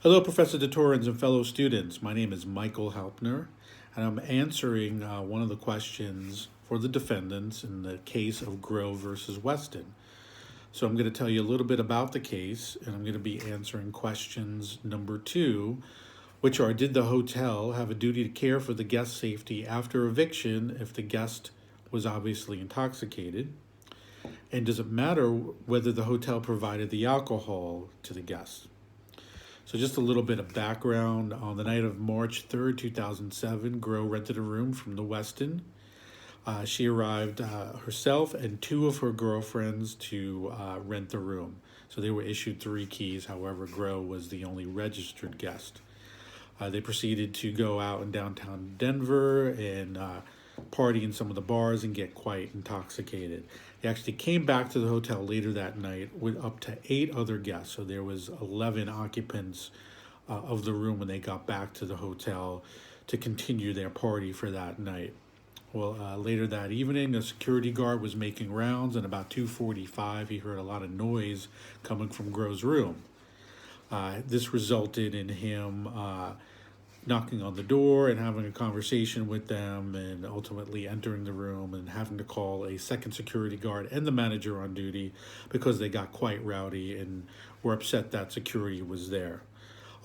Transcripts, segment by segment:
Hello, Professor Detorans and fellow students. My name is Michael Halpner, and I'm answering one of the questions for the defendants in the case of Grove versus Weston. So I'm going to tell you a little bit about the case, and I'm going to be answering questions number 2, which are, did the hotel have a duty to care for the guest safety after eviction if the guest was obviously intoxicated? And does it matter whether the hotel provided the alcohol to the guests? So just a little bit of background. On the night of March 3rd, 2007, Grow rented a room from the Westin. She arrived herself and 2 of her girlfriends to rent the room. So they were issued 3 keys. However, Grow was the only registered guest. They proceeded to go out in downtown Denver and party in some of the bars and get quite intoxicated. They actually came back to the hotel later that night with up to 8 other guests. So there was 11 occupants of the room when they got back to the hotel to continue their party for that night. Well, later that evening, a security guard was making rounds, and about 2:45, he heard a lot of noise coming from Grow's room. This resulted in him knocking on the door and having a conversation with them, and ultimately entering the room and having to call a second security guard and the manager on duty because they got quite rowdy and were upset that security was there.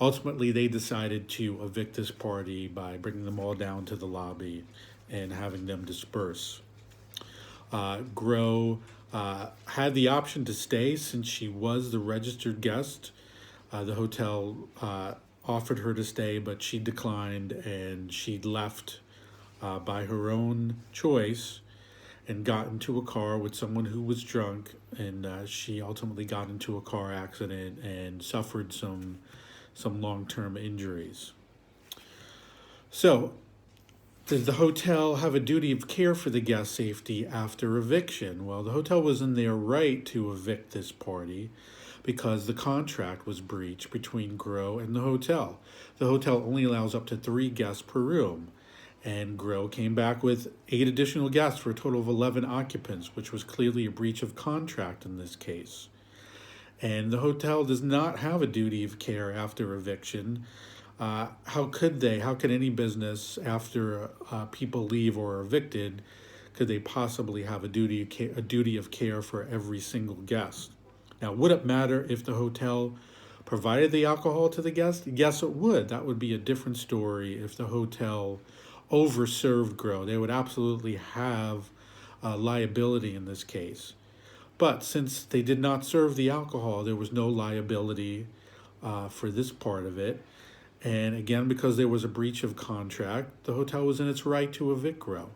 Ultimately, they decided to evict this party by bringing them all down to the lobby and having them disperse. Grow had the option to stay since she was the registered guest. The hotel offered her to stay, but she declined, and she left by her own choice and got into a car with someone who was drunk, and she ultimately got into a car accident and suffered some long-term injuries. So, does the hotel have a duty of care for the guest safety after eviction? Well, the hotel was in their right to evict this party because the contract was breached between Grow and the hotel. The hotel only allows up to 3 guests per room, and Grow came back with 8 additional guests for a total of 11 occupants, which was clearly a breach of contract in this case. And the hotel does not have a duty of care after eviction. How could they? How could any business, after people leave or are evicted, could they possibly have a duty of care for every single guest? Now, would it matter if the hotel provided the alcohol to the guest? Yes, it would. That would be a different story if the hotel overserved Grow. They would absolutely have liability in this case. But since they did not serve the alcohol, there was no liability for this part of it. And again, because there was a breach of contract, the hotel was in its right to evict Grow.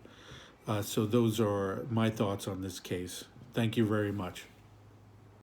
So those are my thoughts on this case. Thank you very much.